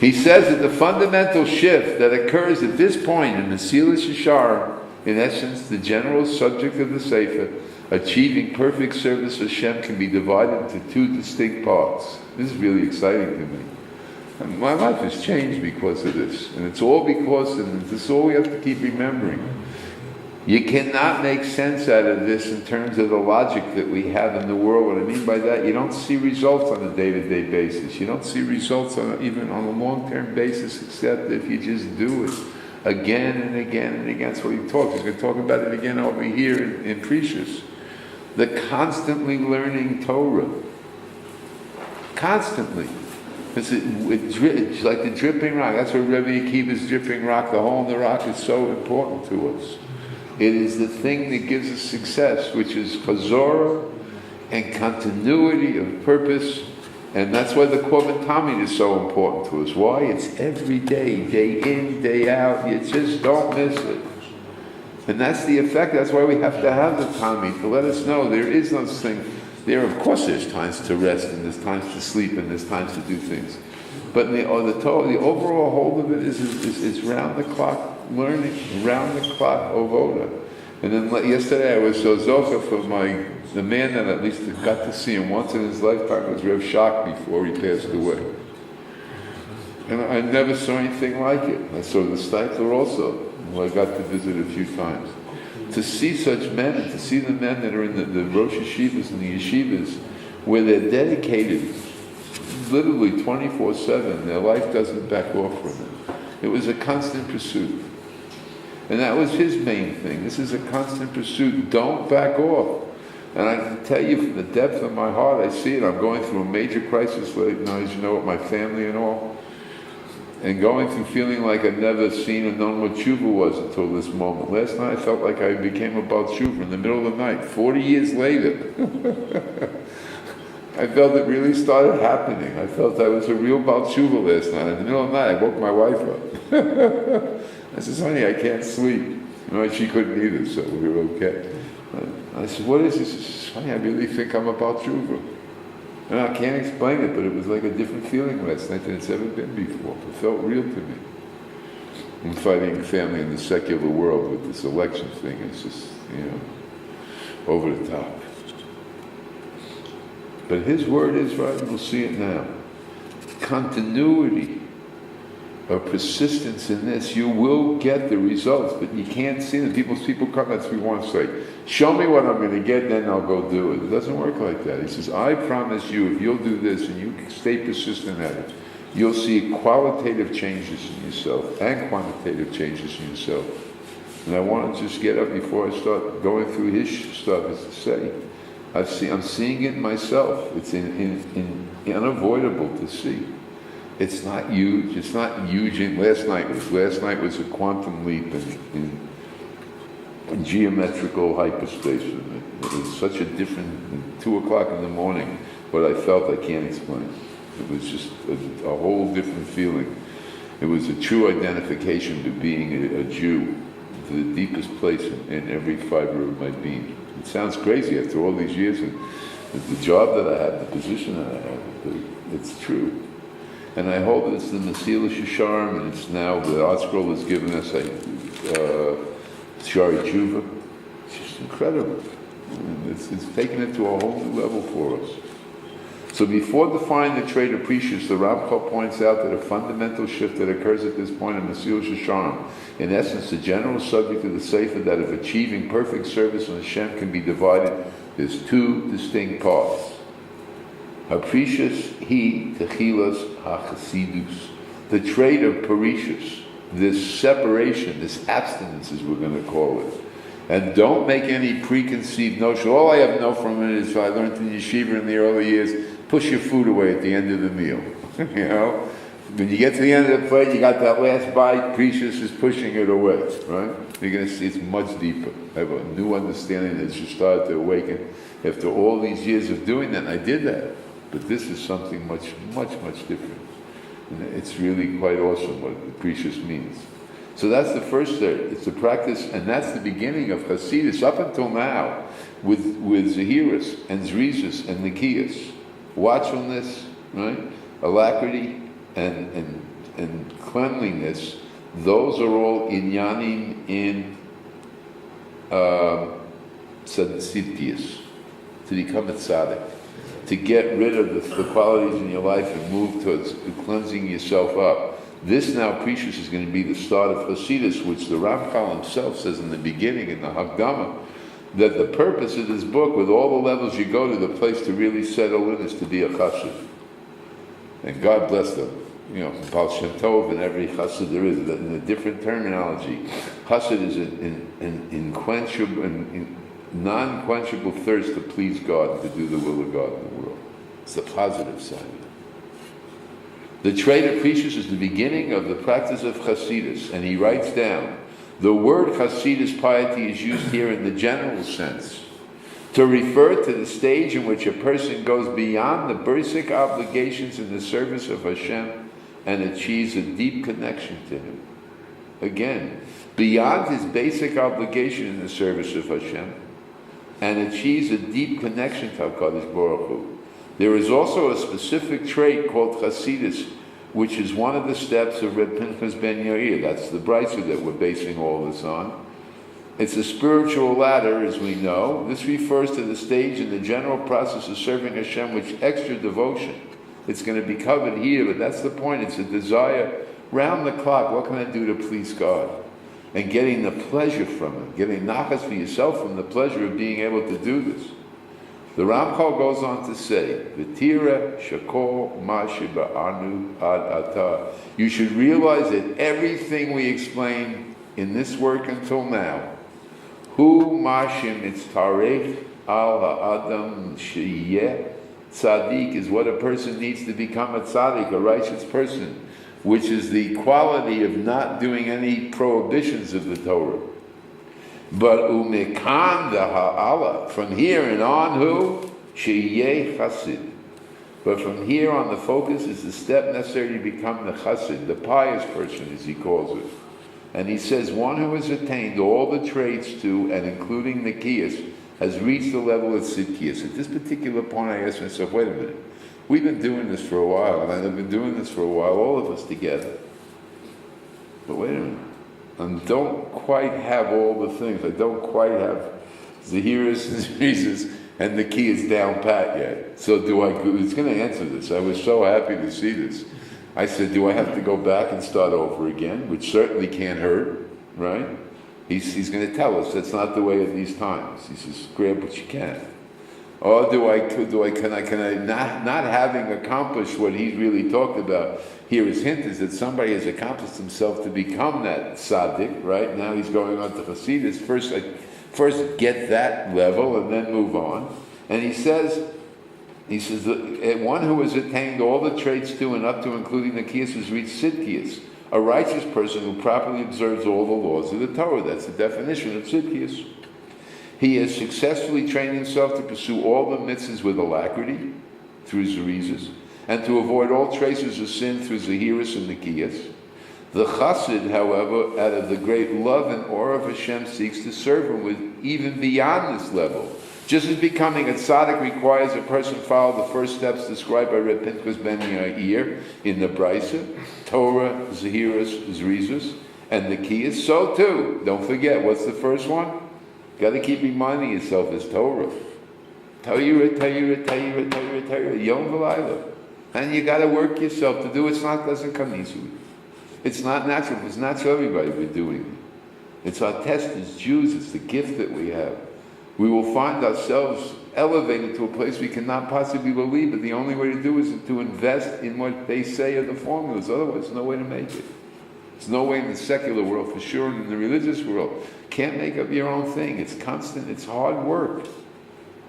He says that the fundamental shift that occurs at this point in Mesillas Yesharim, in essence, the general subject of the Sefer, achieving perfect service of Hashem, can be divided into two distinct parts. This is really exciting to me. And my life has changed because of this. And it's all because, and this is all we have to keep remembering. You cannot make sense out of this in terms of the logic that we have in the world. What I mean by that, you don't see results on a day-to-day basis. You don't see results even on a long-term basis, except if you just do it again and again and again. That's what he talks. He's going to talk about it again over here in Precious. The constantly learning Torah. Constantly. It's like the dripping rock. That's where Rabbi Akiva's dripping rock, the hole in the rock, is so important to us. It is the thing that gives us success, which is chazorah and continuity of purpose. And that's why the Korban Tamid is so important to us. Why? It's every day, day in, day out. You just don't miss it. And that's the effect. That's why we have to have the Tamid, to let us know there is no thing. There, of course, there's times to rest, and there's times to sleep, and there's times to do things. But the overall hold of it is round-the-clock learning, round-the-clock avoda. And then yesterday I was so zocha for the man that at least got to see him once in his lifetime was Rev Shach before he passed away. And I never saw anything like it. I saw the Steitler also, who I got to visit a few times. To see such men, and to see the men that are in the Rosh Yeshivas and the Yeshivas, where they're dedicated literally 24/7, their life doesn't back off from it. It was a constant pursuit. And that was his main thing. This is a constant pursuit. Don't back off. And I can tell you from the depth of my heart, I see it. I'm going through a major crisis right now, as you know, with my family and all. And going through feeling like I'd never seen or known what tshuva was until this moment. Last night I felt like I became a Baal Tshuva in the middle of the night, 40 years later. I felt it really started happening. I felt I was a real Baal Tshuva last night. In the middle of the night, I woke my wife up. I said, honey, I can't sleep. You know, she couldn't either, so we were okay. I said, what is this? She said, honey, I really think I'm a Baal Tshuva. And I can't explain it, but it was like a different feeling last night than it's ever been before. It felt real to me. I'm fighting family in the secular world with this election thing. It's just, over the top. But his word is right, and we'll see it now. Continuity of persistence in this, you will get the results, but you can't see them. People come, that's what we want to say. Show me what I'm going to get, then I'll go do it. It doesn't work like that. He says, I promise you, if you'll do this and you stay persistent at it, you'll see qualitative changes in yourself and quantitative changes in yourself. And I want to just get up before I start going through his stuff, as to say, I'm seeing it in myself. It's unavoidable to see. It's not huge. It's not huge. Last night was a quantum leap in geometrical hyperspace. It was such a different. 2 o'clock in the morning, what I felt I can't explain. It was just a whole different feeling. It was a true identification to being a Jew, to the deepest place in every fiber of my being. It sounds crazy after all these years, and the job that I have, the position that I have, but it's true. And I hold it's the Mesillas Yesharim, and it's now the Art Scroll has given us a Shari Tshuva. It's just incredible. It's taken it to a whole new level for us. So before defining the trait of Precious, the Ramchal points out that a fundamental shift that occurs at this point in Mesillas Yesharim, in essence, the general subject of the Sefer that of achieving perfect service on Hashem can be divided is two distinct parts. HaPrecious he techilas hachasidus. The trait of Parishus, this separation, this abstinence, as we're going to call it. And don't make any preconceived notion. All I have know from it is I learned in yeshiva in the early years, push your food away at the end of the meal. When you get to the end of the plate, you got that last bite, Precious is pushing it away, right? You're going to see it's much deeper. I have a new understanding that you started to awaken after all these years of doing that. And I did that. But this is something much, much, much different. And it's really quite awesome what the Precious means. So that's the first step. It's the practice, and that's the beginning of Hasidus up until now with Zahiris and Zrizas and Nikias. Watchfulness, right? Alacrity and and cleanliness, those are all inyanim in tzaddikius, to become a tzaddik, to get rid of the qualities in your life and move towards cleansing yourself up. This now, Precious, is going to be the start of Hasidus, which the Ramchal himself says in the beginning, in the Hagdama, that the purpose of this book, with all the levels you go to, the place to really settle in is to be a chassid. And God bless them. Baal Shem Tov and every chassid there is, that in a different terminology, chassid is an unquenchable, non-quenchable thirst to please God, to do the will of God in the world. It's the positive side of it. The trait of Precious is the beginning of the practice of Chasidus, and he writes down, the word Chasidus piety is used here in the general sense to refer to the stage in which a person goes beyond the basic obligations in the service of Hashem and achieves a deep connection to Him. Again, beyond his basic obligation in the service of Hashem and achieves a deep connection to HaKadosh Baruch Hu. There is also a specific trait called Chasidus, which is one of the steps of Reb Pinchas ben Yair. That's the brisa that we're basing all this on. It's a spiritual ladder, as we know. This refers to the stage in the general process of serving Hashem with extra devotion. It's going to be covered here, but that's the point. It's a desire, round the clock, what can I do to please God? And getting the pleasure from Him, getting nachas for yourself from the pleasure of being able to do this. The Ramchal goes on to say, V'tira shakol ma sheba'anu ad ata. You should realize that everything we explain in this work until now, hu mashim itzarech al ha'adam sheyeh tzaddik, is what a person needs to become a tzaddik, a righteous person, which is the quality of not doing any prohibitions of the Torah. But umekan ha'ala, from here and on, who? Sheyeh chasid. But from here on, the focus is the step necessary to become the chasid, the pious person, as he calls it. And he says, one who has attained all the traits to, and including the kiyas, has reached the level of tzidkiyas. At this particular point, I asked myself, wait a minute. We've been doing this for a while, and I've been doing this for a while, all of us together. But wait a minute. I don't quite have all the things. I don't quite have Zahiris and Zrizas and the key is down pat yet. So it's going to answer this. I was so happy to see this. I said, do I have to go back and start over again? Which certainly can't hurt, right? He's going to tell us that's not the way of these times. He says, grab what you can. Or can I not having accomplished what he really talked about, here his hint is that somebody has accomplished himself to become that tzaddik, right? Now he's going on to Hasidus. First get that level and then move on. And he says, one who has attained all the traits to and up to including the kiyas has reached tzidkiyas, a righteous person who properly observes all the laws of the Torah. That's the definition of tzidkiyas. He has successfully trained himself to pursue all the mitzvahs with alacrity through Zerizas, and to avoid all traces of sin through Zahiris and Nikiyas. The Chassid, however, out of the great love and awe of Hashem, seeks to serve Him with even beyond this level. Just as becoming a tzaddik requires a person follow the first steps described by Reb Pinchas ben Yair in the Brisa, Torah, Zahiris, Zerizas, and Nikiyas, so too, don't forget, what's the first one? Got to keep reminding yourself, it's Torah. Torah, Yom V'Layla. And you got to work yourself to do it. Doesn't come easily. It's not natural. It's not for everybody we're doing it. It's our test as Jews. It's the gift that we have. We will find ourselves elevated to a place we cannot possibly believe, but the only way to do it is to invest in what they say are the formulas. Otherwise, there's no way to make it. There's no way in the secular world, for sure, and in the religious world. Can't make up your own thing. It's constant. It's hard work.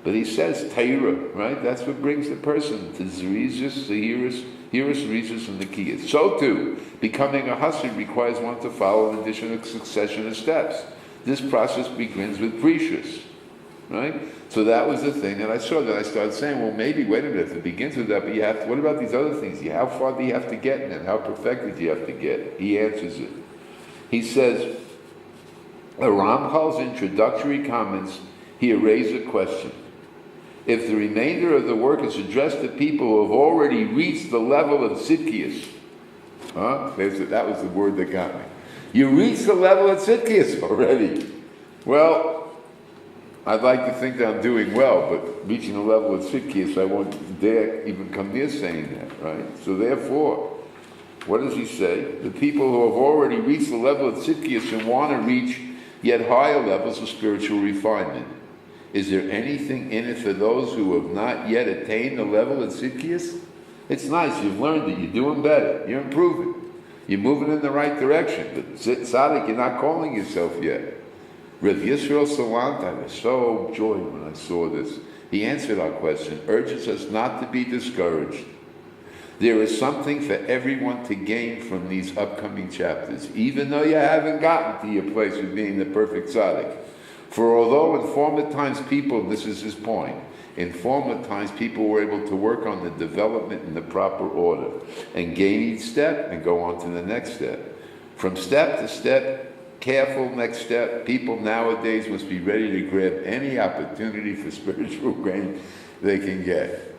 But he says, Taira, right? That's what brings the person to Zerizis, Zahiris, Zerizis, and the Kiyas. So too, becoming a Hasid requires one to follow an additional succession of steps. This process begins with Precious, right? So that was the thing that I saw, that I started saying, well, maybe, wait a minute, if it begins with that, but you have to, what about these other things? How far do you have to get in it? How perfected do you have to get? He answers it. He says, a Ramchal's introductory comments, he raised a question. If the remainder of the work is addressed to people who have already reached the level of tzidkiyas, Huh? That was the word that got me. You reached the level of tzidkias already. Well, I'd like to think that I'm doing well, but reaching the level of tzidkias, I won't dare even come near saying that, right? So therefore, what does he say? The people who have already reached the level of tzidkias and want to reach yet higher levels of spiritual refinement. Is there anything in it for those who have not yet attained the level of tzidkias? It's nice, you've learned it, you're doing better, you're improving, you're moving in the right direction, but tzaddik, you're not calling yourself yet. Rav Yisrael Salant, I was so joyed when I saw this. He answered our question, urges us not to be discouraged. There is something for everyone to gain from these upcoming chapters, even though you haven't gotten to your place of being the perfect tzaddik. For although in former times people, this is his point, in former times people were able to work on the development in the proper order and gain each step and go on to the next step. From step to step, careful next step, people nowadays must be ready to grab any opportunity for spiritual gain they can get.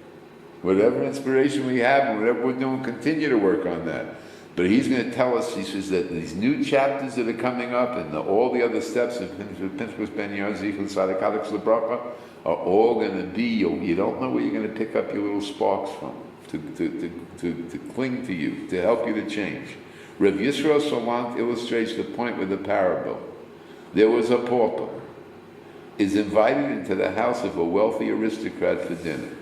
Whatever inspiration we have and whatever we're doing, continue to work on that. But he's going to tell us, he says, that these new chapters that are coming up and all the other steps of Pinchas Ben Yaziv and Sadakadik Slabracha are all going to be, you don't know where you're going to pick up your little sparks from, to cling to you, to help you to change. Rav Yisrael Salant illustrates the point with a parable. There was a pauper, is invited into the house of a wealthy aristocrat for dinner.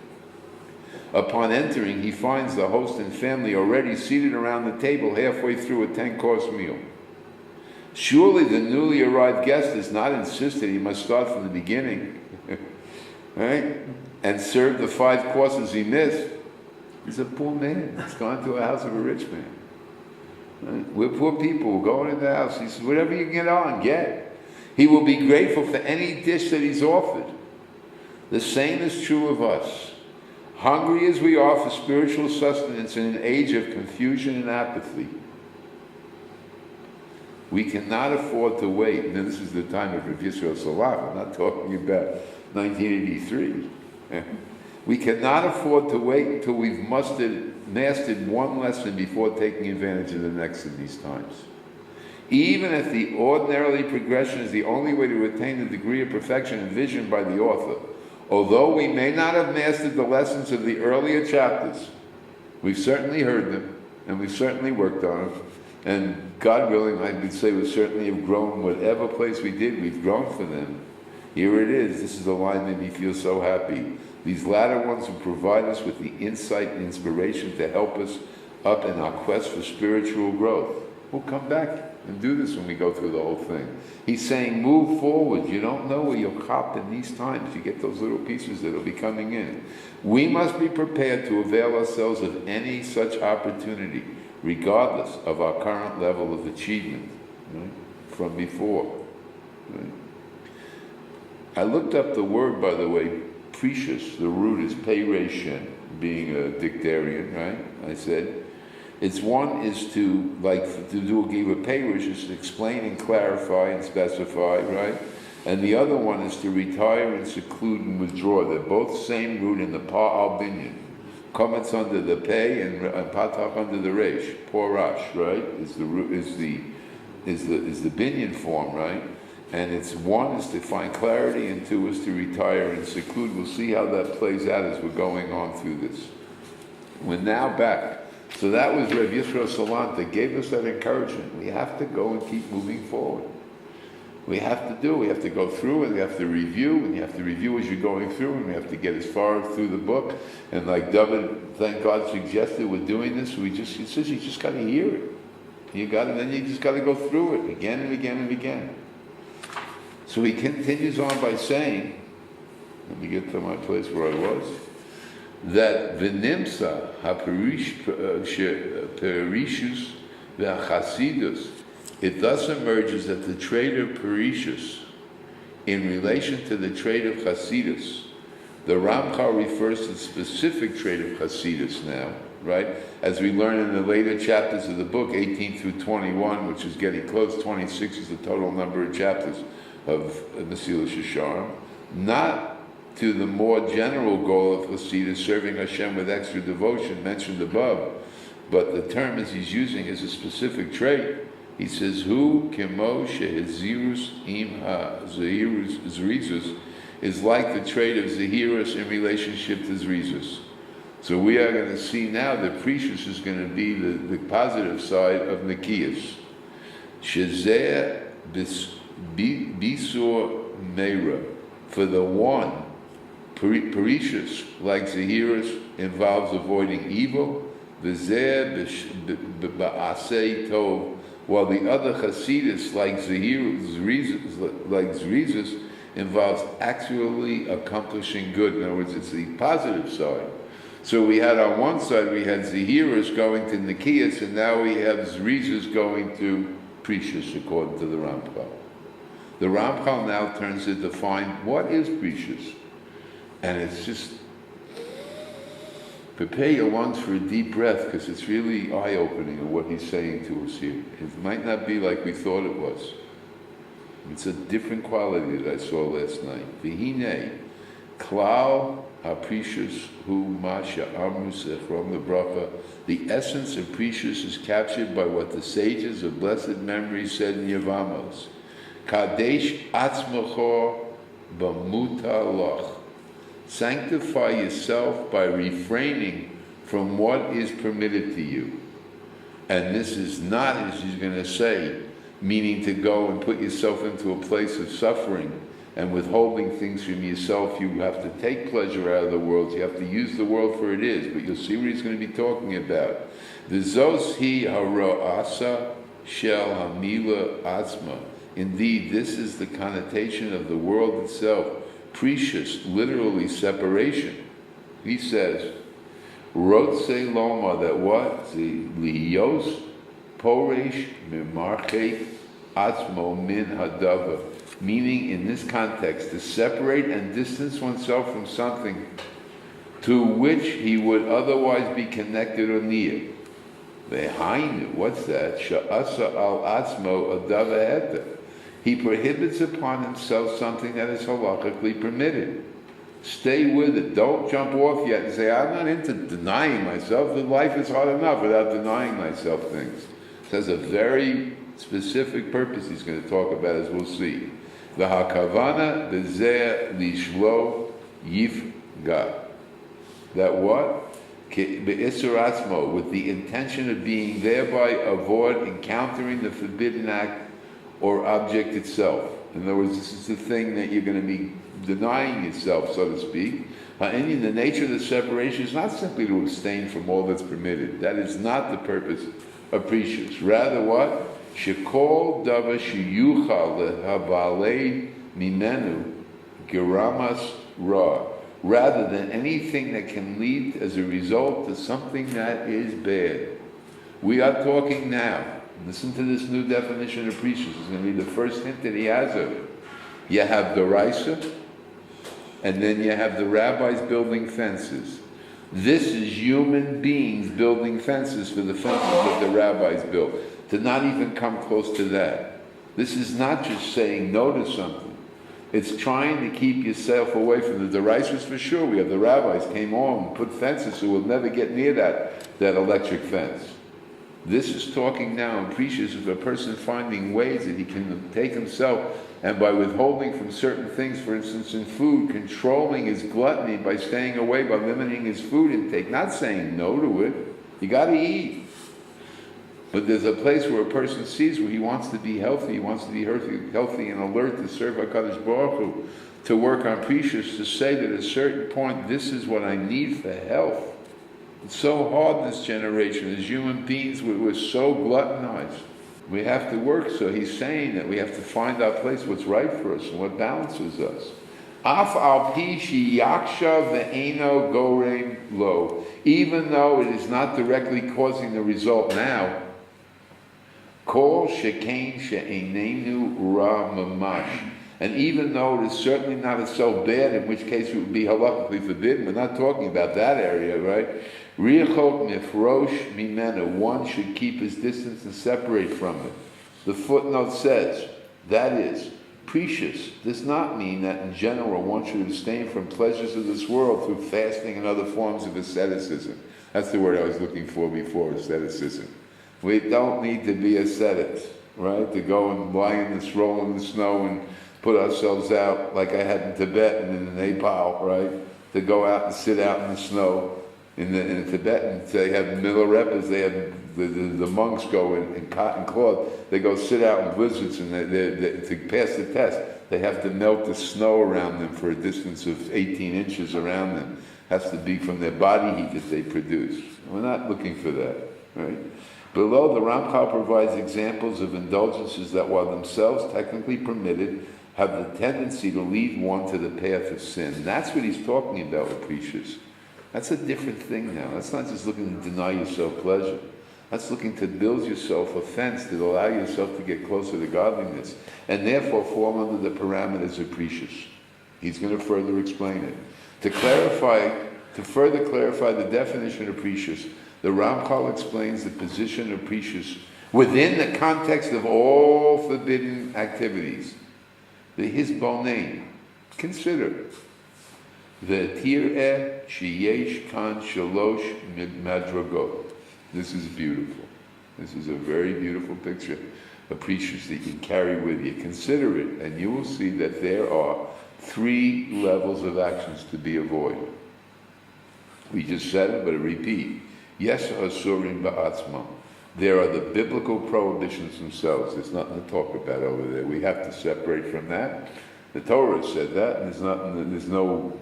Upon entering, he finds the host and family already seated around the table halfway through a 10-course meal. Surely the newly arrived guest does not insist that he must start from the beginning, right? And serve the 5 courses he missed. He's a poor man. He's gone to a house of a rich man. Right? We're poor people. We're going into the house. He says, whatever you get on, get. He will be grateful for any dish that he's offered. The same is true of us. Hungry as we are for spiritual sustenance in an age of confusion and apathy, we cannot afford to wait. Now, this is the time of Rav Yisrael Salah. I'm not talking about 1983. We cannot afford to wait until we've mastered one lesson before taking advantage of the next in these times. Even if the ordinarily progression is the only way to attain the degree of perfection envisioned by the author, although we may not have mastered the lessons of the earlier chapters, we've certainly heard them, and we've certainly worked on them, and God willing, I would say we certainly have grown. Whatever place we did, we've grown for them. Here it is. This is the line that made me feel so happy. These latter ones will provide us with the insight and inspiration to help us up in our quest for spiritual growth. We'll come back and do this when we go through the whole thing. He's saying, move forward. You don't know where you'll cop in these times. You get those little pieces that will be coming in. We must be prepared to avail ourselves of any such opportunity, regardless of our current level of achievement, right, from before. Right? I looked up the word, by the way, precious. The root is pei-rei-shin, being a dictarian, right? I said. It's one is to do a give a peirush, is to explain and clarify and specify, right? And the other one is to retire and seclude and withdraw. They're both same root in the pa al binyan. Comments under the pei and patach under the resh. Porash, right? Is the root is the binyan form, right? And it's one is to find clarity and 2 is to retire and seclude. We'll see how that plays out as we're going on through this. We're now back. So that was Rav Yisrael Salant that gave us that encouragement. We have to go and keep moving forward. We have to go through and we have to review, and you have to review as you're going through, and we have to get as far through the book. And like David, thank God, suggested we're doing this, he says you just got to hear it. And then you just got to go through it again and again and again. So he continues on by saying, let me get to my place where I was, that v'nimsa ha-perishus v'ha-chasidus, it thus emerges that the trait of perishus in relation to the trait of chasidus, the Ramchal refers to the specific trait of chasidus now, right? As we learn in the later chapters of the book, 18 through 21, which is getting close, 26 is the total number of chapters of Mesillas Yesharim, not to the more general goal of Hasidus, serving Hashem with extra devotion mentioned above, but the term as he's using is a specific trait. He says, "Hu kemo shehezirus im ha-zehirus zrizus," is like the trait of zehirus in relationship to zrizus. So we are going to see now that precious is going to be the positive side of Nikias. Shezeh bisur meira. For the one, precious, like zehirus, involves avoiding evil. V'zeh ba'asei tov. While the other Hasidus, like Zrizus, involves actually accomplishing good. In other words, it's the positive side. So we had on one side, we had Zehirus going to Nikias, and now we have Zrizus going to Precious, according to the Ramchal. The Ramchal now turns to define what is Precious. And it's just, prepare your lungs for a deep breath, because it's really eye-opening of what he's saying to us here. It might not be like we thought it was. It's a different quality that I saw last night. V'hinei, klal ha-precious hu masha amru from the bracha. The essence of precious is captured by what the sages of blessed memory said in Yevamos. Kadesh atzmacho b'muta loch. Sanctify yourself by refraining from what is permitted to you. And this is not, as he's going to say, meaning to go and put yourself into a place of suffering and withholding things from yourself. You have to take pleasure out of the world. You have to use the world for it is. But you'll see what he's going to be talking about. V'zos hi hara'asa shel hamila atzma. Indeed, this is the connotation of the world itself. Precious, literally separation. He says, Rotse loma, that what? The liyos poresh mimarche atzmo min hadava. Meaning, in this context, to separate and distance oneself from something to which he would otherwise be connected or near. Vehainu, what's that? Sha'asa al atzmo adava heta. He prohibits upon himself something that is halachically permitted. Stay with it. Don't jump off yet and say, I'm not into denying myself. The life is hard enough without denying myself things. It has a very specific purpose he's going to talk about, as we'll see. The hakavana b'zeh lishlo yifga. That what? Be'isur atzmo, with the intention of being thereby avoid encountering the forbidden act or object itself. In other words, this is the thing that you're going to be denying yourself, so to speak. And the nature of the separation is not simply to abstain from all that's permitted. That is not the purpose of precious. Rather what? Shekol dava sheyuchal lehabalei mimenu geramas ra. Rather than anything that can lead as a result to something that is bad. We are talking now. Listen to this new definition of precious. It's going to be the first hint that he has of it. You have the Raisa, and then you have the rabbis building fences. This is human beings building fences for the fences that the rabbis built. To not even come close to that. This is not just saying no to something. It's trying to keep yourself away from the Raisas for sure. We have the rabbis came on and put fences so we'll never get near that electric fence. This is talking now in precious of a person finding ways that he can take himself, and by withholding from certain things, for instance in food, controlling his gluttony by staying away, by limiting his food intake, not saying no to it. You got to eat. But there's a place where a person sees where he wants to be healthy, he wants to be healthy and alert to serve HaKadosh Baruch Hu, to work on precious, to say that at a certain point, this is what I need for health. It's so hard in this generation. As human beings, we're so gluttonized. We have to work. So he's saying that we have to find our place, what's right for us and what balances us. Af al pi shi yaksha ve'eno gorem lo. Even though it is not directly causing the result now, kol shekain she'enenu ra mamash. And even though it is certainly not so bad, in which case it would be halakhically forbidden, we're not talking about that area, right? Riechot mifrosh mimena. One should keep his distance and separate from it. The footnote says, that is, precious does not mean that in general one should abstain from pleasures of this world through fasting and other forms of asceticism. That's the word I was looking for before, asceticism. We don't need to be ascetics, right? To go and lie in this, roll in the snow and put ourselves out like I had in Tibet and in Nepal, right? To go out and sit out in the snow. In the Tibetans, they have milarepas, they have the monks go in cotton cloth, they go sit out in blizzards, and to pass the test, they have to melt the snow around them for a distance of 18 inches around them. Has to be from their body heat that they produce. We're not looking for that, right? Below, the Ramchal provides examples of indulgences that, while themselves technically permitted, have the tendency to lead one to the path of sin. That's what he's talking about with Precious. That's a different thing now. That's not just looking to deny yourself pleasure. That's looking to build yourself a fence to allow yourself to get closer to godliness, and therefore fall under the parameters of Precious. He's going to further explain it. To further clarify the definition of Precious, the Ramchal explains the position of Precious within the context of all forbidden activities. The Hisbonain. Consider. V'tir'eh sheyesh kan shalosh madragot. This is beautiful. This is a very beautiful picture of Precious that you can carry with you. Consider it, and you will see that there are 3 levels of actions to be avoided. We just said it, but I repeat. Yes, asurim ba'atzmam. There are the biblical prohibitions themselves. There's nothing to talk about over there. We have to separate from that. The Torah said that, and there's no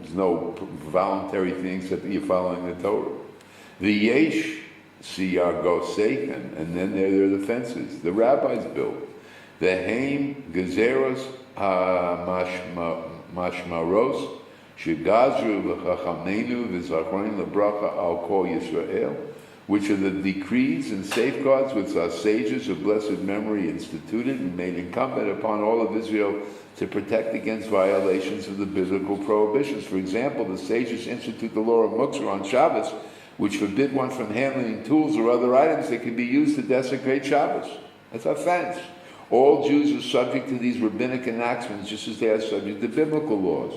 voluntary thing except that you're following the Torah. The yesh siyargo seichen, and then there are the fences the rabbis built. The haim gezeros mashmaros shegazru v'chachamenu v'zachronim lebracha al kol Yisrael, which are the decrees and safeguards which our sages of blessed memory instituted and made incumbent upon all of Israel to protect against violations of the biblical prohibitions. For example, the sages institute the law of Muktzah on Shabbos, which forbid one from handling tools or other items that can be used to desecrate Shabbos. That's offense. All Jews are subject to these rabbinic enactments just as they are subject to biblical laws.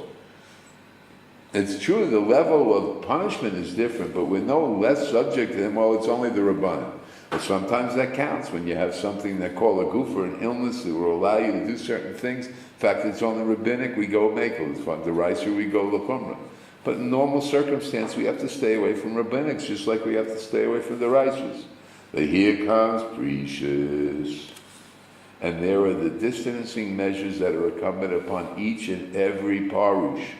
It's true, the level of punishment is different, but we're no less subject to them. Well, it's only the Rabbanim. But sometimes that counts when you have something they call a goof or an illness that will allow you to do certain things. In fact, it's only rabbinic, we go makel. It's from the Reiser, we go lechumrah. But in normal circumstance, we have to stay away from rabbinics, just like we have to stay away from the Reisers. But here comes Precious. And there are the distancing measures that are incumbent upon each and every parush,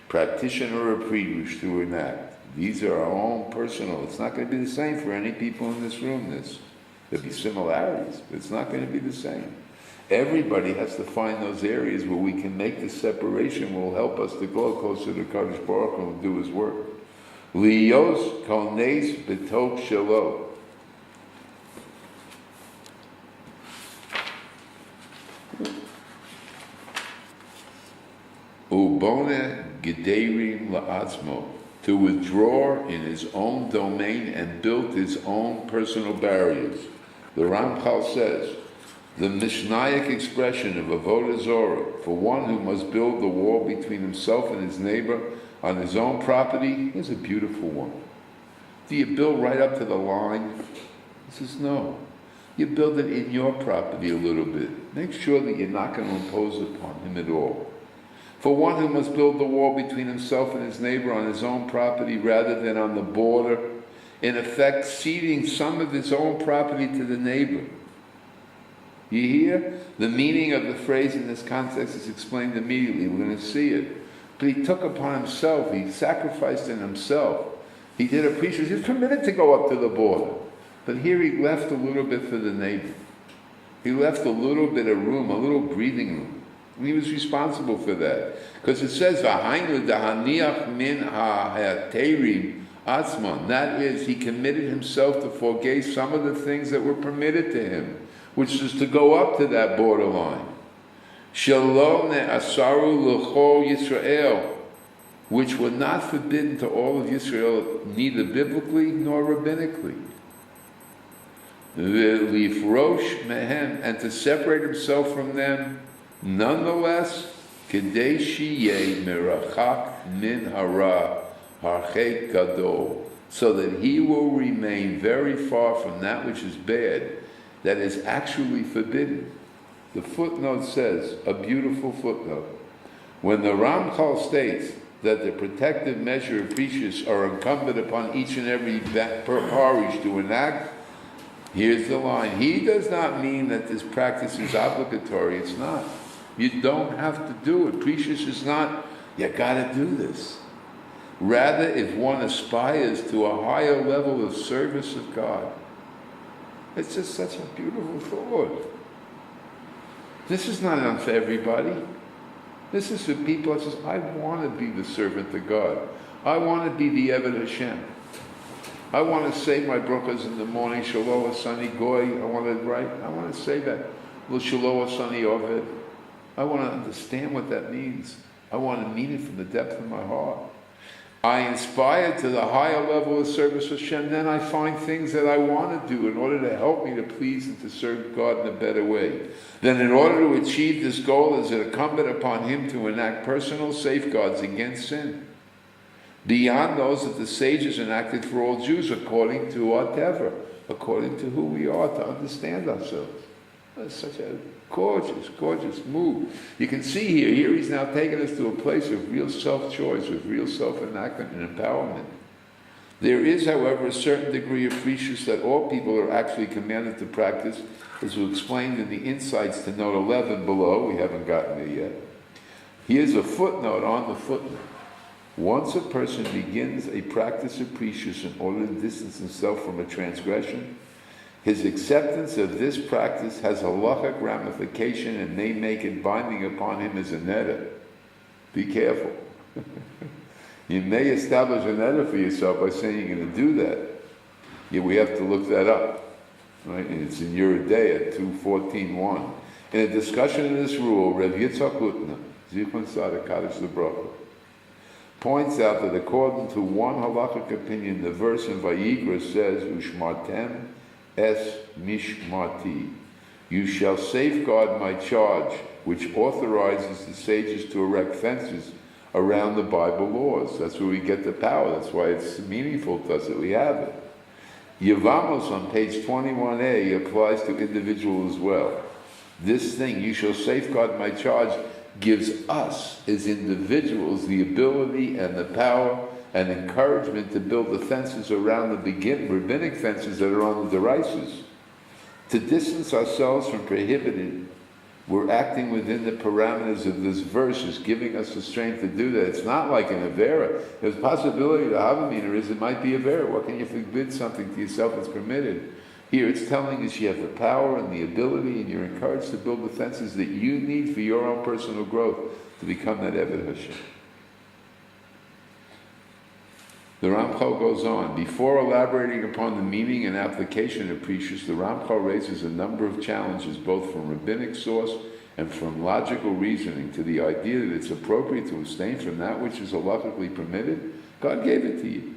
practitioner or prerush to enact. These are our own personal. It's not going to be the same for any people in this room. There'll be similarities, but it's not going to be the same. Everybody has to find those areas where we can make the separation will help us to go closer to Kadosh Baruch Hu and do His work. Liyos kones betok shelo. Ubone gederim la'atzmo. To withdraw in his own domain and build his own personal barriers. The Ramchal says, the Mishnaic expression of Avodah Zorah, for one who must build the wall between himself and his neighbor on his own property, is a beautiful one. Do you build right up to the line? He says, no. You build it in your property a little bit. Make sure that you're not going to impose upon him at all. For one who must build the wall between himself and his neighbor on his own property rather than on the border, in effect ceding some of his own property to the neighbor. You hear? The meaning of the phrase in this context is explained immediately. We're going to see it. But he took upon himself, he sacrificed in himself. He did a priesthood. He was permitted to go up to the border. But here he left a little bit for the neighbor. He left a little bit of room, a little breathing room. And he was responsible for that. Because it says, V'hainu dahaniach min ha'terim atzman. That is, he committed himself to forgave some of the things that were permitted to him, which is to go up to that borderline. Shalom ne'asaru l'chol Yisrael, which were not forbidden to all of Yisrael, neither biblically nor rabbinically. V'lifrosh mehem, and to separate himself from them, nonetheless, kedei shiyeh merachak min hara harchei gadol, so that he will remain very far from that which is bad, that is actually forbidden. The footnote says, a beautiful footnote, when the Ramchal states that the protective measure of precious are incumbent upon each and every parish to enact, here's the line. He does not mean that this practice is obligatory. It's not. You don't have to do it. Precious is not, you gotta do this. Rather, if one aspires to a higher level of service of God, it's just such a beautiful thought. This is not enough for everybody. This is for people that says, I want to be the servant of God. I want to be the Eved Hashem. I want to say my brachas in the morning, Shalom Asani Goy. I want to say that. Shalom Asani Oved. I want to understand what that means. I want to mean it from the depth of my heart. I inspire to the higher level of service of Hashem, then I find things that I want to do in order to help me to please and to serve God in a better way. Then in order to achieve this goal, is it incumbent upon him to enact personal safeguards against sin, beyond those that the sages enacted for all Jews, according to whatever, according to who we are, to understand ourselves. That's such a gorgeous, gorgeous move. You can see here he's now taking us to a place of real self-choice, with real self-enactment and empowerment. There is, however, a certain degree of precious that all people are actually commanded to practice, as we explained in the insights to note 11 below. We haven't gotten there yet. Here's a footnote on the footnote. Once a person begins a practice of precious in order to distance himself from a transgression, his acceptance of this practice has halachic ramification and may make it binding upon him as a neder. Be careful. You may establish a neder for yourself by saying you're going to do that. Yeah, we have to look that up. Right? And it's in Yeridea 2:14:1. In a discussion of this rule, Rav Yitzchak Utna, Zichron Tzaddik Kadosh L'Bracha, points out that according to one halachic opinion, the verse in Vayikra says, Ushmartem es mishmarti. You shall safeguard my charge, which authorizes the sages to erect fences around the Bible laws. That's where we get the power. That's why it's meaningful to us that we have it. Yevamos on page 21a applies to individual as well. This thing, you shall safeguard my charge, gives us as individuals the ability and the power and encouragement to build the fences around the rabbinic fences that are on the derises. To distance ourselves from prohibited, we're acting within the parameters of this verse, is giving us the strength to do that. It's not like an avera. There's a possibility the Havamina is it might be avera. What can you forbid something to yourself that's permitted? Here it's telling us you have the power and the ability, and you're encouraged to build the fences that you need for your own personal growth to become that Eved Hashem. The Ramchal goes on. Before elaborating upon the meaning and application of precious, the Ramchal raises a number of challenges, both from rabbinic source and from logical reasoning, to the idea that it's appropriate to abstain from that which is halachically permitted. God gave it to you. You're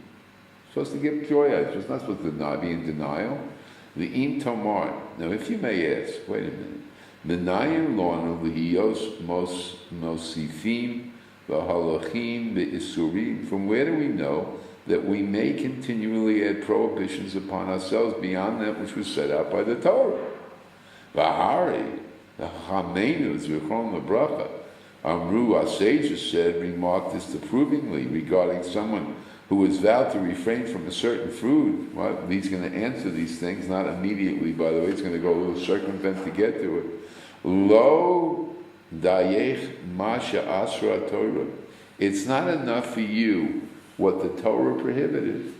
supposed to give joy out. You're not supposed to be in denial. The im tomar. Now, if you may ask, wait a minute. Menayim lonu lihiyos mosifim v'halachim v'isurim. From where do we know that we may continually add prohibitions upon ourselves beyond that which was set out by the Torah? V'hari, the Chamenu, Zichron L'Bracha, Amru, our sages said, remarked disapprovingly regarding someone who has vowed to refrain from a certain food. Well, he's going to answer these things, not immediately, by the way. He's going to go a little circumvent to get to it. Lo dayech masha asra Torah. It's not enough for you what the Torah prohibited.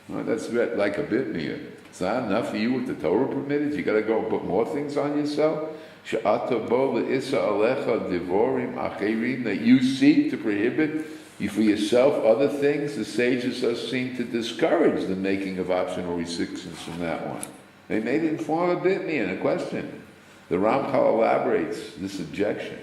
Well, that's like a bit near. It's not enough for you what the Torah permitted. You got to go and put more things on yourself. She'ata bo le'isa alecha devorim acherim, that you seek to prohibit you for yourself other things. The sages thus seem to discourage the making of optional restrictions from that one. They made it in form of a bitmi and a question. The Ramchal elaborates this objection.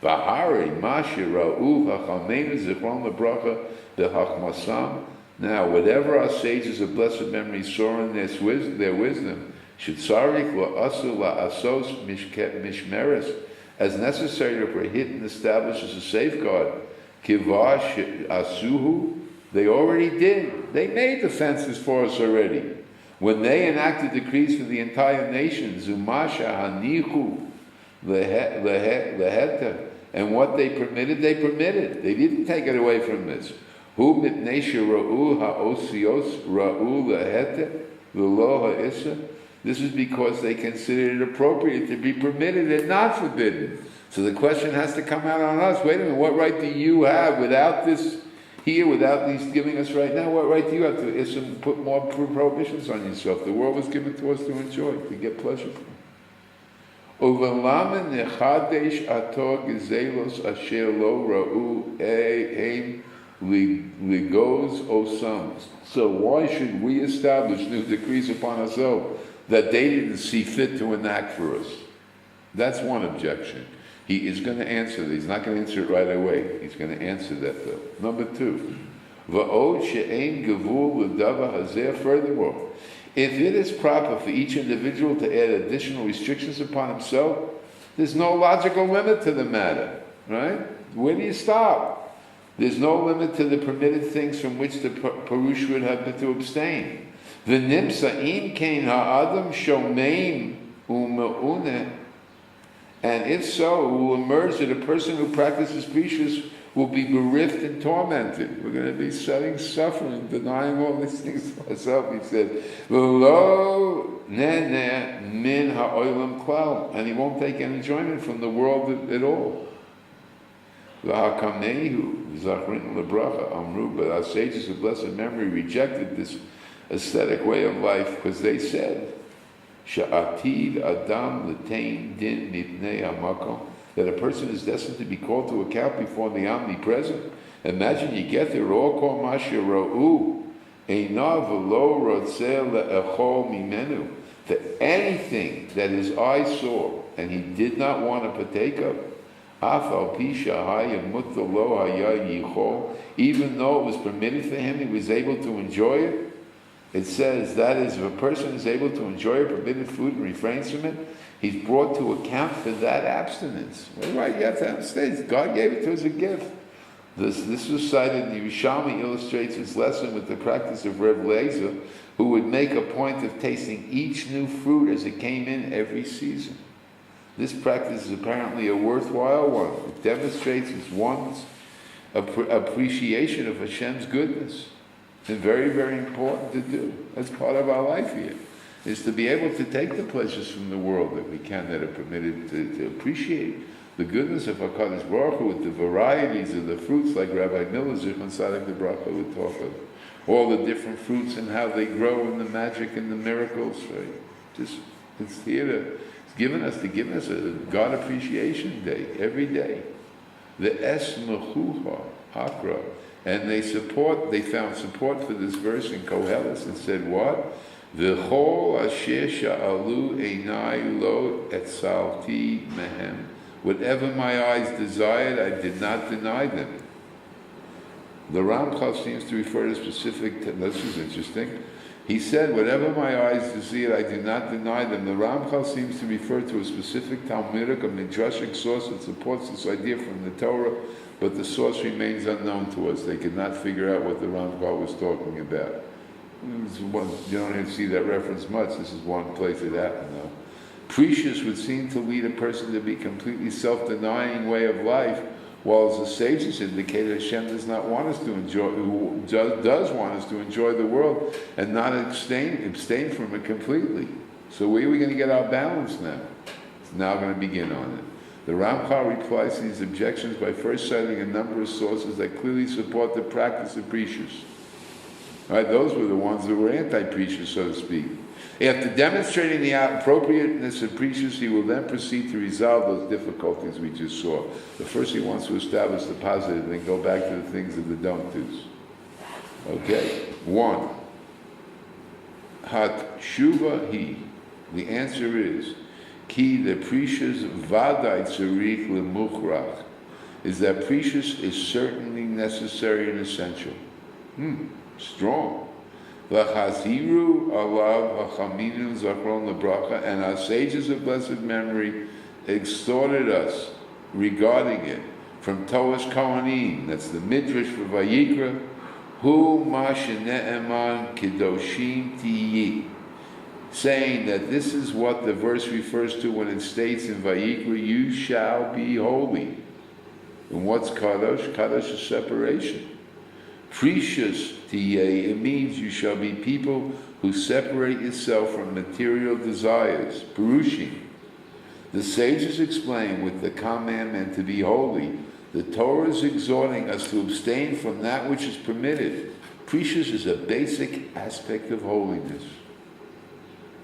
V'hari masha ra'u ha'chalmeinu zichron l'bracha b'hachmasam. Now, whatever our sages of blessed memory saw in their wisdom, should sarich la'asu la'asos mishmeres, as necessary to prohibit and establish as a safeguard, kivash asuhu, They already did. They made the fences for us already. When they enacted decrees for the entire nation, Zumasha Hanichu Leheta, and what they permitted, they permitted. They didn't take it away from us. Hu mitnei ra'u ha'osios ra'u leheta l'lo ha'issa. This is because they considered it appropriate to be permitted and not forbidden. So the question has to come out on us. Wait a minute, what right do you have without this here, without these giving us right now? What right do you have to put more prohibitions on yourself? The world was given to us to enjoy, to get pleasure from. Uvelama nechadesh ato gezelos asher lo ra'u heim ligos osam. So why should we establish new decrees upon ourselves that they didn't see fit to enact for us? That's one objection. He is going to answer that. He's not going to answer it right away. He's going to answer that though. Number two, va'od she'ein gevul l'dava hazeh. Furthermore, if it is proper for each individual to add additional restrictions upon himself, there's no logical limit to the matter, right? Where do you stop? There's no limit to the permitted things from which the Parush would have been to abstain. V'nimsa im kein ha'adam shomein u'me'uneh. And if so, it will emerge that a person who practices precious will be bereft and tormented. We're going to be suffering, denying all these things to ourselves. He said, "V'lo neh min ha'olam klal," and he won't take any enjoyment from the world at all. V'hakamehu zachrin lebracha amru, but our sages of blessed memory rejected this aesthetic way of life because they said, "Sha'atid adam l'tein din mipnei hamakom," that a person is destined to be called to account before the omnipresent. Imagine you get there, all kol masher ra'u einav v'lo rotzeh le'echol mimenu, that anything that his eyes saw and he did not want to partake of, af al pi shahaya mutta lo haya yichol, even though it was permitted for him, he was able to enjoy it. It says that is, if a person is able to enjoy a permitted food and refrains from it, he's brought to account for that abstinence. Well, right, you have to understand, God gave it to us as a gift. This was cited, the Yesharim illustrates his lesson with the practice of Reb Lezer, who would make a point of tasting each new fruit as it came in every season. This practice is apparently a worthwhile one. It demonstrates one's appreciation of Hashem's goodness. It's very, very important to do. That's part of our life here, is to be able to take the pleasures from the world that we can, that are permitted, to appreciate the goodness of HaKadosh Baruch Hu with the varieties of the fruits, like Rabbi Miller, Zichron Tzaddik L'Bracha, would talk of. All the different fruits and how they grow and the magic and the miracles, right? It's here it's given us a God Appreciation Day, every day. The Es Mechucha Akra. And they found support for this verse in Koheles and said what? V'chol asher sha'alu einai lo etzalti mehem. Whatever my eyes desired, I did not deny them. The Ramchal seems to refer to specific, this is interesting. He said, whatever my eyes desired, I did not deny them. The Ramchal seems to refer to a specific Talmudic or Midrashic source that supports this idea from the Torah, but the source remains unknown to us. They could not figure out what the Ramchal was talking about. You don't even see that reference much. This is one place it happened, though. Precious would seem to lead a person to be completely self-denying way of life, while as the sages indicate, Hashem does not want us to enjoy, who does want us to enjoy the world and not abstain from it completely. So where are we going to get our balance now? It's now going to begin on it. The Ramchal replies to these objections by first citing a number of sources that clearly support the practice of precious. Right, those were the ones that were anti-precious, so to speak. After demonstrating the appropriateness of precious, he will then proceed to resolve those difficulties we just saw. But first he wants to establish the positive, then go back to the things of the don't do's. Okay, 1. Hat shuva hi. The answer is, ki the precious vadai tzarich lemuchrach, is that precious is certainly necessary and essential. Strong. V'chaziru alav hachaminu zachron lebracha, and our sages of blessed memory exhorted us regarding it from Toas Kohanim, that's the Midrash for Vayikra, Hu mashene'eman kedoshim tiyi, saying that this is what the verse refers to when it states in Vayikra, you shall be holy. And what's kadosh? Kadosh is separation. Precious tiye, it means you shall be people who separate yourself from material desires. Perushim. The sages explain with the commandment to be holy, the Torah is exhorting us to abstain from that which is permitted. Precious is a basic aspect of holiness.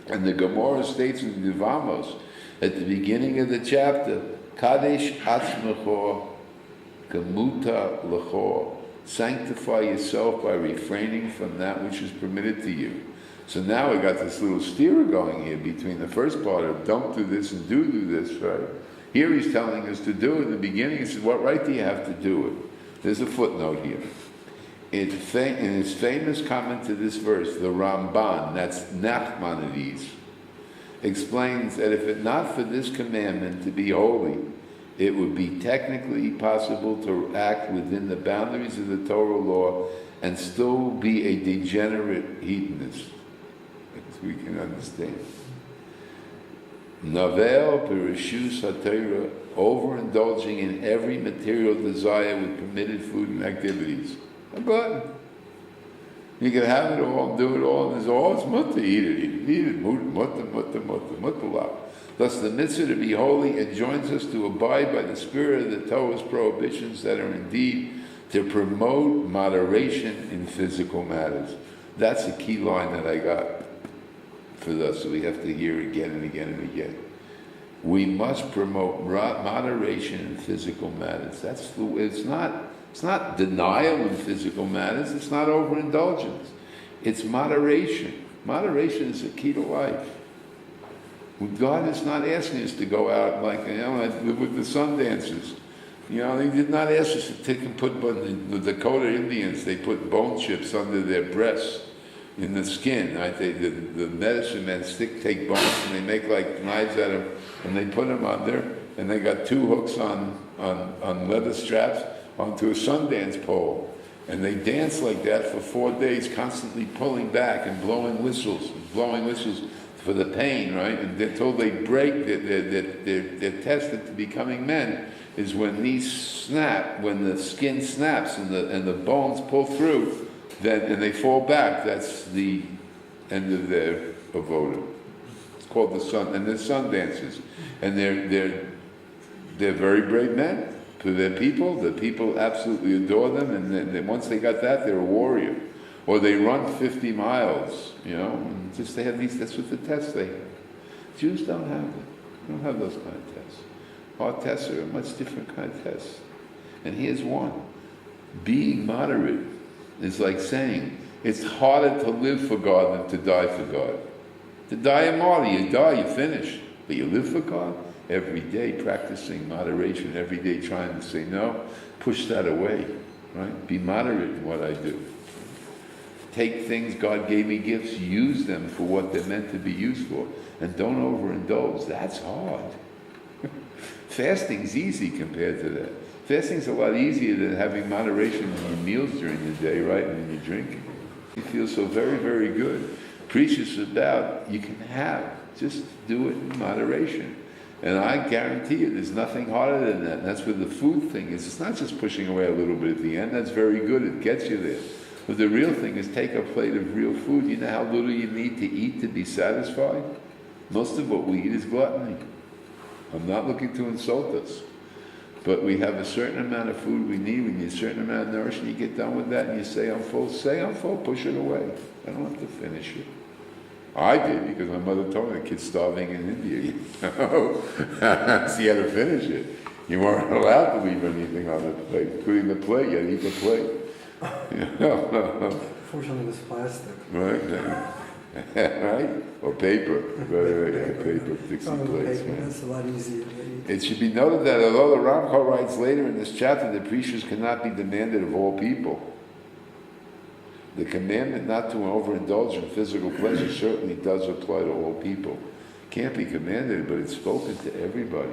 And the Gemara states in Divamos, at the beginning of the chapter, Kadesh atzmecho gemuta lecho, sanctify yourself by refraining from that which is permitted to you. So now we got this little steer going here between the first part of don't do this and do this, right? Here he's telling us to do it. In the beginning he says, what right do you have to do it? There's a footnote here. In his famous comment to this verse, the Ramban, that's Nachmanides, explains that if it not for this commandment to be holy, it would be technically possible to act within the boundaries of the Torah law and still be a degenerate hedonist. As we can understand. Navel Perishus HaTorah, overindulging in every material desire with permitted food and activities. Good. You can have it all and do it all, and there's all it's mutter, eat it, mutter. Thus the mitzvah to be holy enjoins us to abide by the spirit of the Torah's prohibitions that are indeed to promote moderation in physical matters. That's a key line that I got for us, so we have to hear again and again and again. We must promote moderation in physical matters. It's not denial in physical matters. It's not overindulgence. It's moderation. Moderation is the key to life. God is not asking us to go out like, with the sun dancers. He did not ask us to take and put, the Dakota Indians, they put bone chips under their breasts in the skin. Right? The medicine men take bones and they make like knives out of them, and they put them under, and they got two hooks on leather straps onto a Sundance pole, and they dance like that for 4 days, constantly pulling back and blowing whistles for the pain, right? And until they break, they're tested to becoming men, is when these snap, when the skin snaps and the bones pull through, and they fall back. That's the end of their avoda. It's called the sun, and they're sun dancers, and they're very brave men. To their people, the people absolutely adore them, and then once they got that, they're a warrior. Or they run 50 miles, and just they have these, that's what the tests they have. Jews don't have it. They don't have those kind of tests. Our tests are a much different kind of tests. And here's one. Being moderate is like saying, it's harder to live for God than to die for God. To die a martyr, you die, you finish. But you live for God? Every day practicing moderation, every day trying to say no, push that away, right? Be moderate in what I do. Take things, God gave me gifts, use them for what they're meant to be used for, and don't overindulge. That's hard. Fasting's easy compared to that. Fasting's a lot easier than having moderation in your meals during the day, right, and when you're drinking. You feel so very, very good. Preaches about you can have, just do it in moderation. And I guarantee you, there's nothing harder than that. And that's where the food thing is. It's not just pushing away a little bit at the end. That's very good. It gets you there. But the real thing is take a plate of real food. You know how little you need to eat to be satisfied? Most of what we eat is gluttony. I'm not looking to insult us. But we have a certain amount of food we need. We need a certain amount of nourishment. You get done with that and you say, I'm full. Say, I'm full. Push it away. I don't have to finish it. I did, because my mother told me the kid's starving in India. So you had to finish it. You weren't allowed to leave anything on the plate, including the plate. You had to eat the plate. Fortunately, it was plastic. Right? Right? Or paper. Right. Paper, Dixie plates. Paper, that's a lot easier. It should be noted that although the Ramchal writes later in this chapter that preachers cannot be demanded of all people, the commandment not to overindulge in physical pleasure certainly does apply to all people. It can't be commanded, but it's spoken to everybody.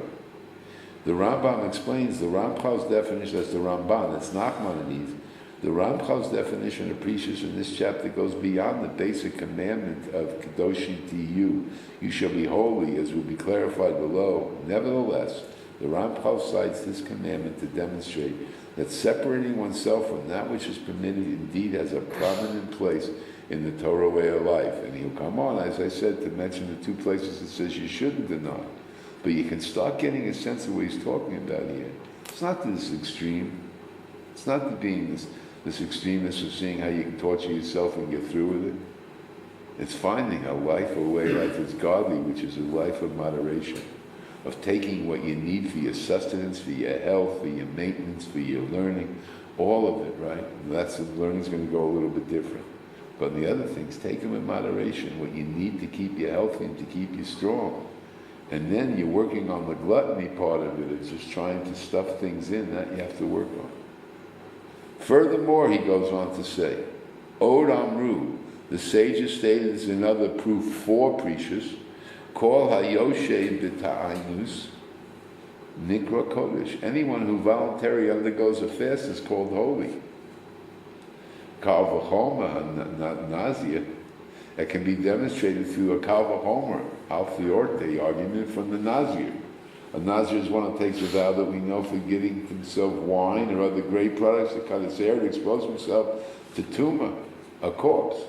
The Rambam explains the Ramchal's definition as the Ramban, it's Nachmanides, The Ramchal's definition of precious in this chapter goes beyond the basic commandment of Kedoshim Tiyu. You shall be holy, as will be clarified below. Nevertheless, the Ramchal cites this commandment to demonstrate that separating oneself from that which is permitted indeed has a prominent place in the Torah way of life. And he'll come on, as I said, to mention the two places it says you shouldn't deny. But you can start getting a sense of what he's talking about here. It's not this extreme. It's not the being this extremeness of seeing how you can torture yourself and get through with it. It's finding a life, a way life is godly, which is a life of moderation, of taking what you need for your sustenance, for your health, for your maintenance, for your learning, all of it, right? And that's the learning's going to go a little bit different. But the other things, take them in moderation, what you need to keep you healthy and to keep you strong. And then you're working on the gluttony part of it. It's just trying to stuff things in that you have to work on. Furthermore, he goes on to say, Od Amru, the sages stated as another proof for precious, Kol Hayoshe B'Ta'ainus Nikra Kodesh. Anyone who voluntarily undergoes a fast is called holy. Kal V'Chomer, Nazir, that can be demonstrated through a Kal V'Chomer, Al Fiorte argument from the Nazir. A Nazir is one who takes a vow that we know for giving himself wine or other grape products to cut his hair to expose himself to tumah, a corpse.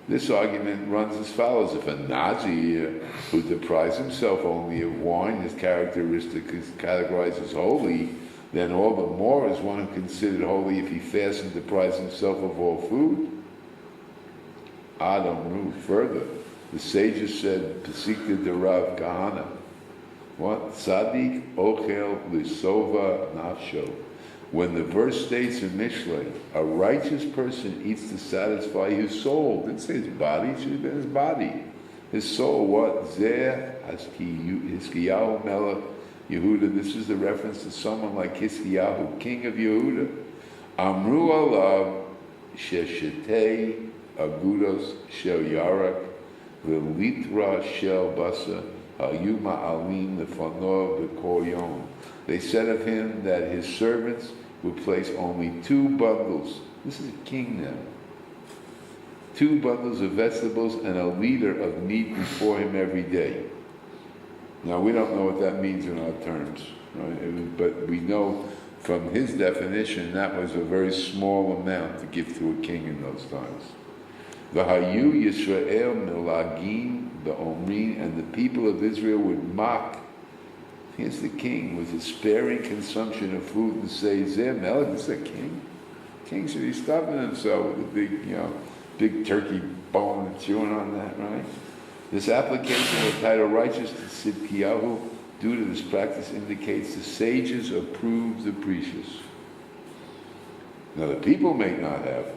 This argument runs as follows. If a Nazir who deprives himself only of wine, his characteristic is categorized as holy, then all the more is one who considered holy if he fasts and deprives himself of all food. Adam further, the sages said, Pesikta de Rav Kahana, what? Tzadik ochel lisova nafsho. When the verse states in Mishlei, a righteous person eats to satisfy his soul. It didn't say his body, it should have been his body. His soul, what? Zeh Hiskiyahu Melech Yehuda. This is the reference to someone like Hiskiyahu, king of Yehuda. Amru alav sheshetei agudos shel yarak v'litra shel basa. They said of him that his servants would place only 2 bundles. This is a king now. 2 bundles of vegetables and a liter of meat before him every day. Now we don't know what that means in our terms, right? But we know from his definition that was a very small amount to give to a king in those times. V'hayu Yisrael milagim b'omrin, and the people of Israel would mock against the king with a sparing consumption of food and say, Zeh Melech, this is a king? King should be stuffing himself with a big, big turkey bone and chewing on that, right? This application of the title righteous to Tzidkiyahu due to this practice indicates the sages approved the precious. Now the people may not have,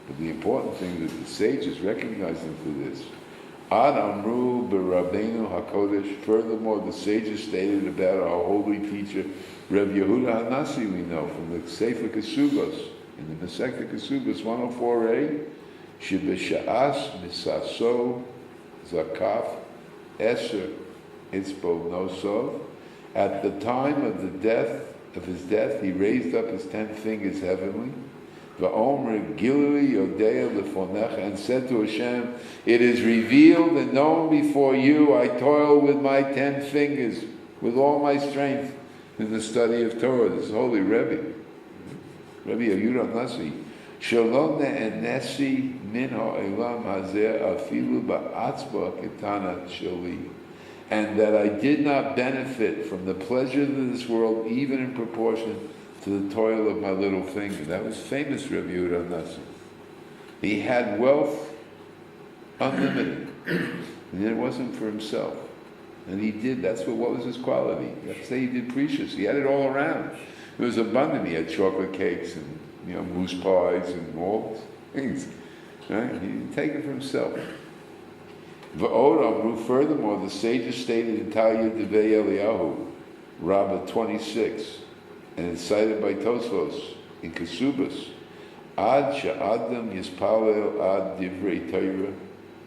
but the important thing is that the sages recognize them for this. Ad Amru b'Rabbeinu HaKodesh. Furthermore, the sages stated about our holy teacher, Reb Yehuda HaNasi, we know, from the Sefer Kesubos, in the Masechta Kesubos 104a, Shebesha'as Misaso Zakaf Eser Itzbo Nosov. At the time of his death, he raised up his 10 fingers heavenly, V'omer Gilui Yodea Lefonecha, and said to Hashem, it is revealed and known before you, I toil with my 10 fingers, with all my strength, in the study of Torah. This is Holy Rebbe Yehuda Nasi. Shalom ne'enesi min ha'elam hazeh afilu ba'atzba ketana shali. And that I did not benefit from the pleasures of this world, even in proportion to the toil of my little finger. That was famous Rabbi Yehuda Nasi. He had wealth unlimited, and it wasn't for himself. And he did. What was his quality? You have to say he did precious. He had it all around. It was abundant. He had chocolate cakes and moose pies and all things. Right? He didn't take it for himself. Furthermore, the sages stated in Talya Devei Eliyahu, Rabbah 26, and it's cited by Tosfos in Kesubos, Ad sha'adam yispalel ad divrei Torah,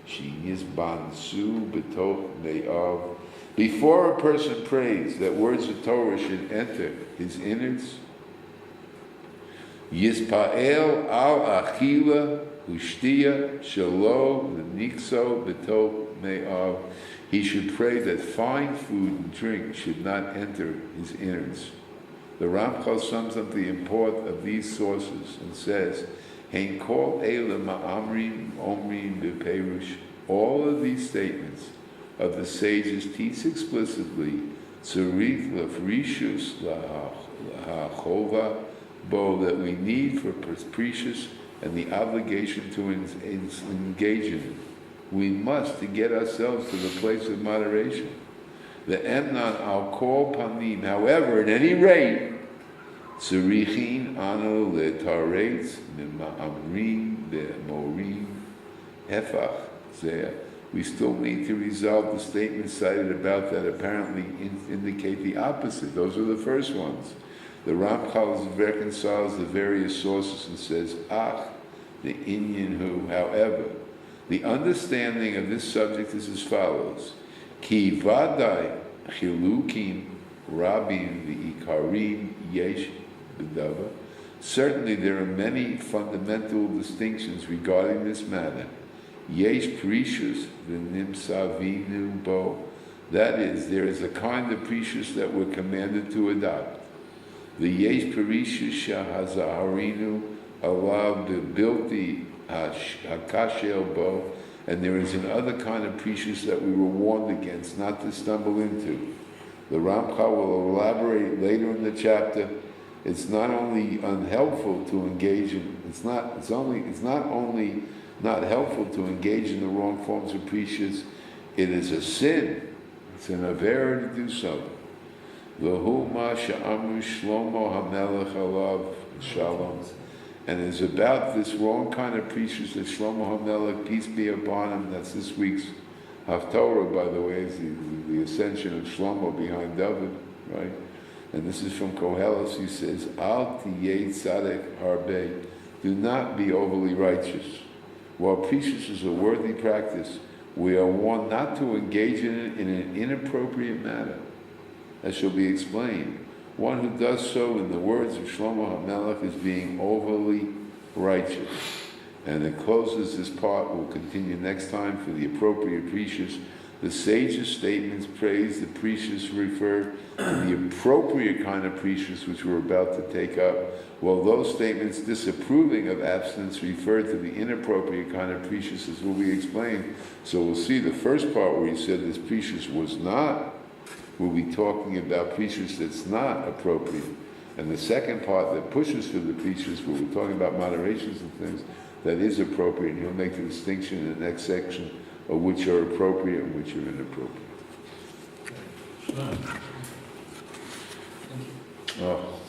she yizbansu b'toch me'av. Before a person prays, that words of Torah should enter his innards. Yispa'el al achila ushtiya shelo v'nikso b'to me'av. He should pray that fine food and drink should not enter his innards. The Ramchal sums up the import of these sources and says, Hein kol eila ma'amrim omrim b'perush. All of these statements of the sages teach explicitly tzarich lefrishus lahachova bo, that we need for precious and the obligation to engage in it. We must to get ourselves to the place of moderation. The emnan al kol panim. However, at any rate, tzarichin anu letaretz mima'amrim be'morim hefach zeh. We still need to resolve the statements cited about that apparently indicate the opposite. Those are the first ones. The Ramchal reconciles the various sources and says, the inyan hu. However, the understanding of this subject is as follows: Ki vadai chilukim rabim v'ikarim yesh b'dava. Certainly there are many fundamental distinctions regarding this matter. Yesh precious v'nimsavinu bo. That is, there is a kind of precious that we're commanded to adopt. The yesh precious shahazaharinu alav b'bilti hakashel bo. And there is another kind of precious that we were warned against not to stumble into. The Ramchal will elaborate later in the chapter. It's not only unhelpful to engage in. It's not only not helpful to engage in the wrong forms of precious. It is a sin. It's an avera to do so. V'hu ma she'amru Shlomo HaMelech alav shalom. And it's about this wrong kind of precious that Shlomo HaMelech, peace be upon him, that's this week's Haftorah, by the way, is the ascension of Shlomo behind David, right? And this is from Koheles. He says, Al tiyei tzadek harbe. Do not be overly righteous. While precious is a worthy practice, we are warned not to engage in it in an inappropriate manner, as shall be explained. One who does so, in the words of Shlomo HaMelech, is being overly righteous. And it closes this part. We'll continue next time for the appropriate precious. The sages' statements praise the precious refer to the appropriate kind of precious which we're about to take up, while those statements disapproving of abstinence refer to the inappropriate kind of precious, as will be explained. So we'll see the first part where he said this precious was not. We'll be talking about precious that's not appropriate. And the second part that pushes for the precious, where we're talking about moderations and things, that is appropriate. And he'll make the distinction in the next section of which are appropriate and which are inappropriate. Oh.